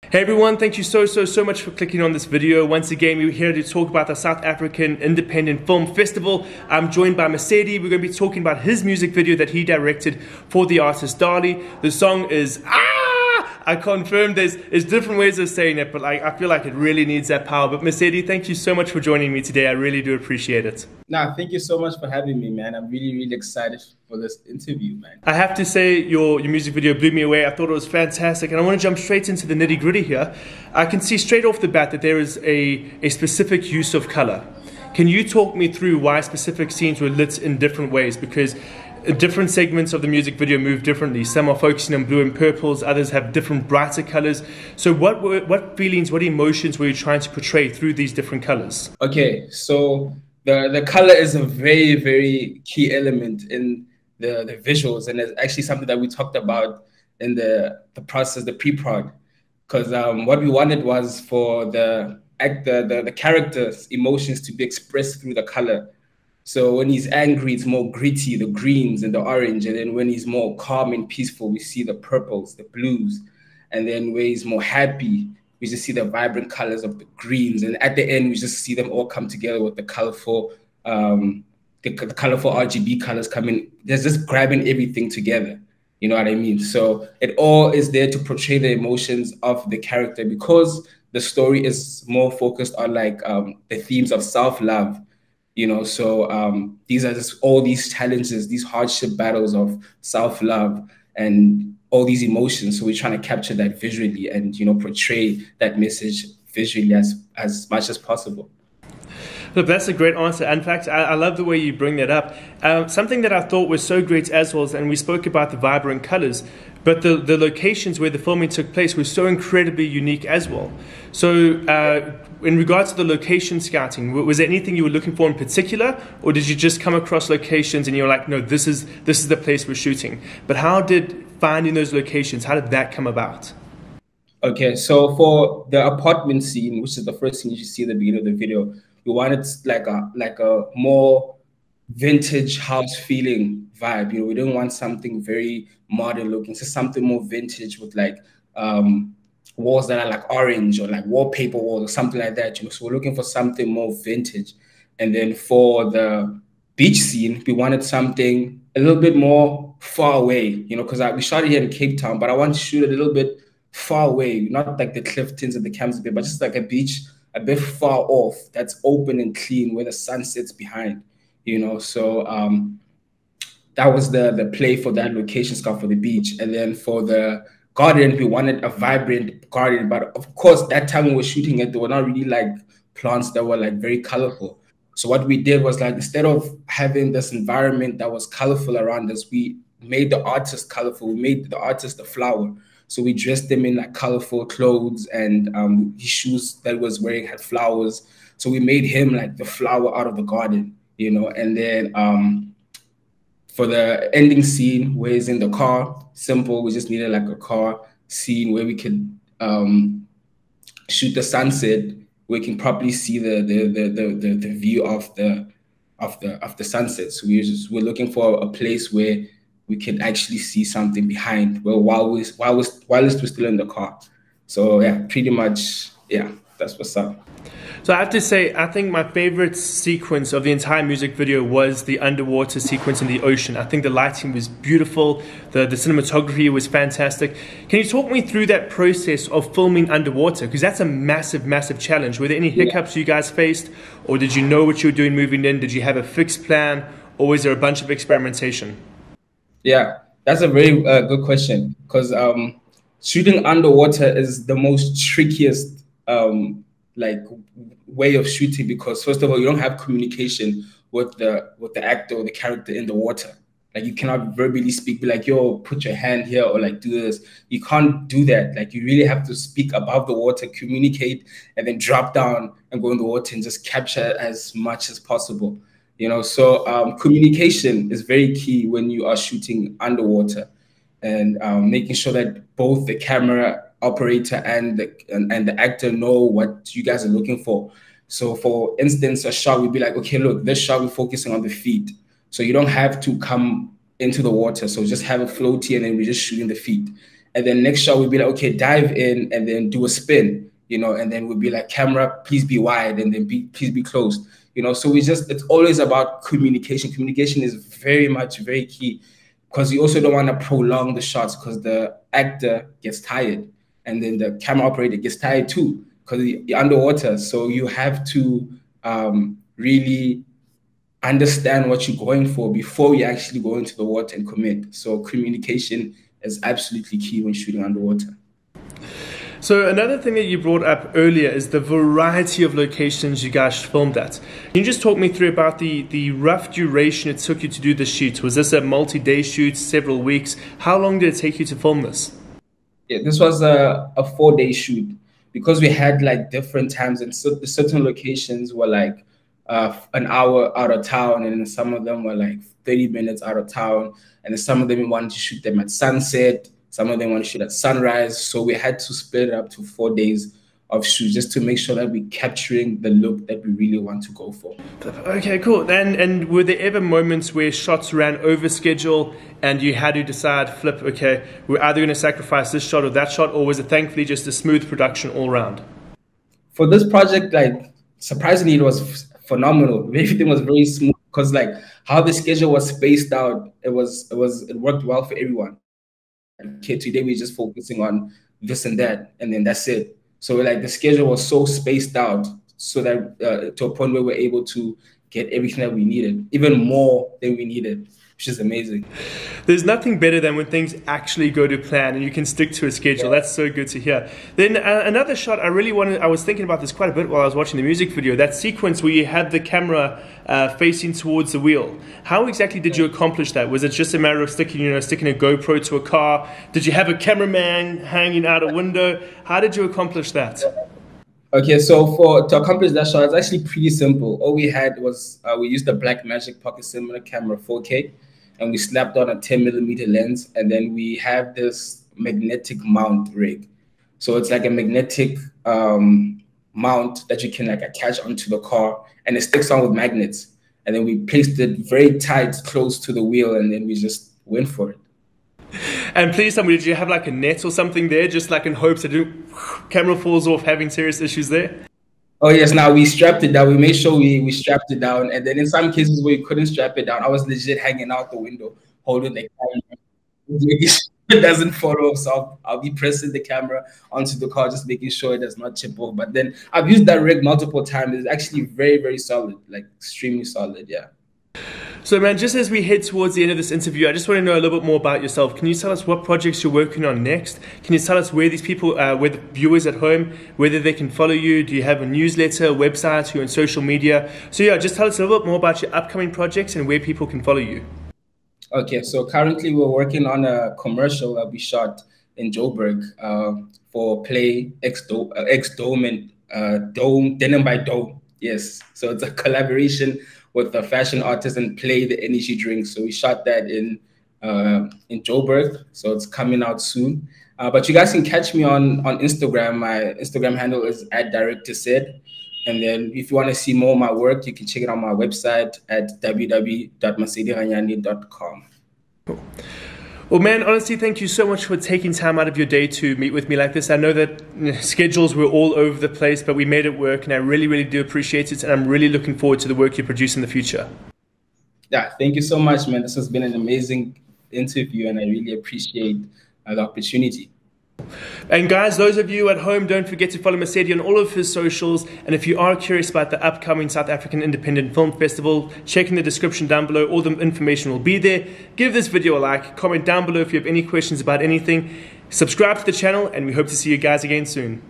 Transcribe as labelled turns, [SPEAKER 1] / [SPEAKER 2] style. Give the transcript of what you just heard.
[SPEAKER 1] Hey everyone, thank you so much for clicking on this video. Once again, we're here to talk about the South African Independent Film Festival. I'm joined by Masedi. We're going to be talking about his music video that he directed for the artist Dali. The song is I confirmed there's different ways of saying it, but I feel like it really needs that power. But Masedi, thank you so much for joining me today. I really do appreciate it.
[SPEAKER 2] Nah, thank you so much for having me, man. I'm really excited for this interview, man.
[SPEAKER 1] I have to say your music video blew me away. I thought it was fantastic, and I want to jump straight into the nitty-gritty here. I can see straight off the bat that there is a specific use of color. Can you talk me through why specific scenes were lit in different ways? Because different segments of the music video move differently. Some are focusing on blue and purples, others have different brighter colors. So what feelings, what emotions were you trying to portray through these different colors?
[SPEAKER 2] Okay, so the color is a very key element in the visuals, and it's actually something that we talked about in the process, the pre-prod, because what we wanted was for the character's emotions to be expressed through the color. So when he's angry, it's more gritty, the greens and the orange. And then when he's more calm and peaceful, we see the purples, the blues. And then when he's more happy, we just see the vibrant colors of the greens. And at the end, we just see them all come together with the colorful RGB colors coming. They're just grabbing everything together. You know what I mean? So it all is there to portray the emotions of the character, because the story is more focused on like the themes of self-love. You know, so these are just all these challenges, these hardship battles of self-love and all these emotions. So we're trying to capture that visually and, you know, portray that message visually as much as possible.
[SPEAKER 1] Look, that's a great answer. In fact, I love the way you bring that up. Something that I thought was so great as well, and we spoke about the vibrant colors, but the locations where the filming took place were so incredibly unique as well. So in regards to the location scouting, was there anything you were looking for in particular, or did you just come across locations and you're like, no, this is the place we're shooting? But how did finding those locations, how did that come about?
[SPEAKER 2] Okay, so for the apartment scene, which is the first thing you see at the beginning of the video, we wanted like a more vintage house feeling vibe. You know, we didn't want something very modern looking, so something more vintage with like walls that are like orange or like wallpaper walls or something like that. You know, so we're looking for something more vintage. And then for the beach scene, we wanted something a little bit more far away. You know, because we shot it here in Cape Town, but I want to shoot it a little bit far away, not like the Cliftons and the Camps Bay, but just like a beach a bit far off, that's open and clean, where the sun sets behind, you know. So that was the play for that location scout for the beach. And then for the garden, we wanted a vibrant garden, but of course that time we were shooting it, there were not really like plants that were like very colorful. So what we did was, like, instead of having this environment that was colorful around us, we made the artist colorful. We made the artist a flower. So we dressed them in like colorful clothes, and his shoes that he was wearing had flowers. So we made him like the flower out of the garden, you know. And then for the ending scene where he's in the car, simple, we just needed like a car scene where we could shoot the sunset, where we can properly see the view of the sunset. So we're looking for a place where we can actually see something behind, well, while we're still in the car. So yeah, pretty much, yeah, that's what's up.
[SPEAKER 1] So I have to say, I think my favorite sequence of the entire music video was the underwater sequence in the ocean. I think the lighting was beautiful, the cinematography was fantastic. Can you talk me through that process of filming underwater? Because that's a massive challenge. Were there any hiccups you guys faced, or did you know what you were doing moving in? Did you have a fixed plan, or was there a bunch of experimentation?
[SPEAKER 2] Yeah, that's a very good question, because shooting underwater is the most trickiest like way of shooting, because first of all, you don't have communication with the actor or the character in the water. Like, you cannot verbally speak, be like, yo, put your hand here, or like do this. You can't do that. Like, you really have to speak above the water, communicate, and then drop down and go in the water and just capture as much as possible. You know, so communication is very key when you are shooting underwater, and making sure that both the camera operator and the actor know what you guys are looking for. So for instance, a shot would be like, okay, look, this shot we're focusing on the feet. So you don't have to come into the water. So just have a floaty, and then we're just shooting the feet. And then next shot we'd be like, okay, dive in and then do a spin, you know, and then we'd be like, camera, please be wide, and then please be closed, you know. So it's always about communication. Communication is very key, because you also don't want to prolong the shots, because the actor gets tired and then the camera operator gets tired too, because you're underwater. So you have to really understand what you're going for before you actually go into the water and commit. So communication is absolutely key when shooting underwater.
[SPEAKER 1] So another thing that you brought up earlier is the variety of locations you guys filmed at. Can you just talk me through about the rough duration it took you to do the shoot? Was this a multi-day shoot, several weeks? How long did it take you to film this?
[SPEAKER 2] Yeah, this was a 4-day shoot, because we had like different times, and so certain locations were like an hour out of town, and then some of them were like 30 minutes out of town, and then some of them we wanted to shoot them at sunset, some of them want to shoot at sunrise. So we had to split it up to 4 days of shoots, just to make sure that we're capturing the look that we really want to go for.
[SPEAKER 1] Okay, cool. And were there ever moments where shots ran over schedule and you had to decide, flip, okay, we're either going to sacrifice this shot or that shot, or was it thankfully just a smooth production all around?
[SPEAKER 2] For this project, like, surprisingly, it was phenomenal. Everything was very smooth, because like how the schedule was spaced out, it worked well for everyone. Okay, today we're just focusing on this and that, and then that's it. So like the schedule was so spaced out, so that to a point where we're able to get everything that we needed, even more than we needed, which is amazing.
[SPEAKER 1] There's nothing better than when things actually go to plan and you can stick to a schedule. Yeah. That's so good to hear. Then another shot I was thinking about this quite a bit while I was watching the music video, that sequence where you had the camera facing towards the wheel. How exactly did you accomplish that? Was it just a matter of sticking a GoPro to a car? Did you have a cameraman hanging out a window? How did you accomplish that?
[SPEAKER 2] Okay, so to accomplish that shot, it's actually pretty simple. All we had was, we used the Blackmagic Pocket Cinema camera 4K, and we slapped on a 10mm lens, and then we have this magnetic mount rig. So it's like a magnetic mount that you can like attach onto the car, and it sticks on with magnets. And then we placed it very tight, close to the wheel, and then we just went for it.
[SPEAKER 1] And please tell me, did you have like a net or something there, just like in hopes that the camera falls off, having serious issues there?
[SPEAKER 2] Oh yes, now we strapped it down. We made sure we strapped it down. And then in some cases where we couldn't strap it down, I was legit hanging out the window, holding the camera, making sure it doesn't fall off. So I'll be pressing the camera onto the car, just making sure it does not chip off. But then I've used that rig multiple times. It's actually very solid, like extremely solid, yeah.
[SPEAKER 1] So man, just as we head towards the end of this interview, I just want to know a little bit more about yourself. Can you tell us what projects you're working on next? Can you tell us where these people, where the viewers at home, whether they can follow you? Do you have a newsletter, a website, you're on social media? So yeah, just tell us a little bit more about your upcoming projects and where people can follow you. Okay, so currently we're working on a commercial that we shot in Joburg for Play X Dome and Dome, Denim by Dome. Yes, so it's a collaboration with the fashion artist and Play the energy drink. So we shot that in Joburg. So it's coming out soon. But you guys can catch me on Instagram. My Instagram handle is @DirectorSaid. And then if you want to see more of my work, you can check it on my website at www.MasediRanyane.com. Cool. Well, man, honestly, thank you so much for taking time out of your day to meet with me like this. I know that schedules were all over the place, but we made it work, and I really do appreciate it, and I'm really looking forward to the work you produce in the future.
[SPEAKER 2] Yeah, thank you so much, man. This has been an amazing interview, and I really appreciate the opportunity.
[SPEAKER 1] And guys, those of you at home, don't forget to follow Masedi on all of his socials. And if you are curious about the upcoming South African Independent Film Festival, check in the description down below. All the information will be there. Give this video a like, comment down below if you have any questions about anything. Subscribe to the channel, and we hope to see you guys again soon.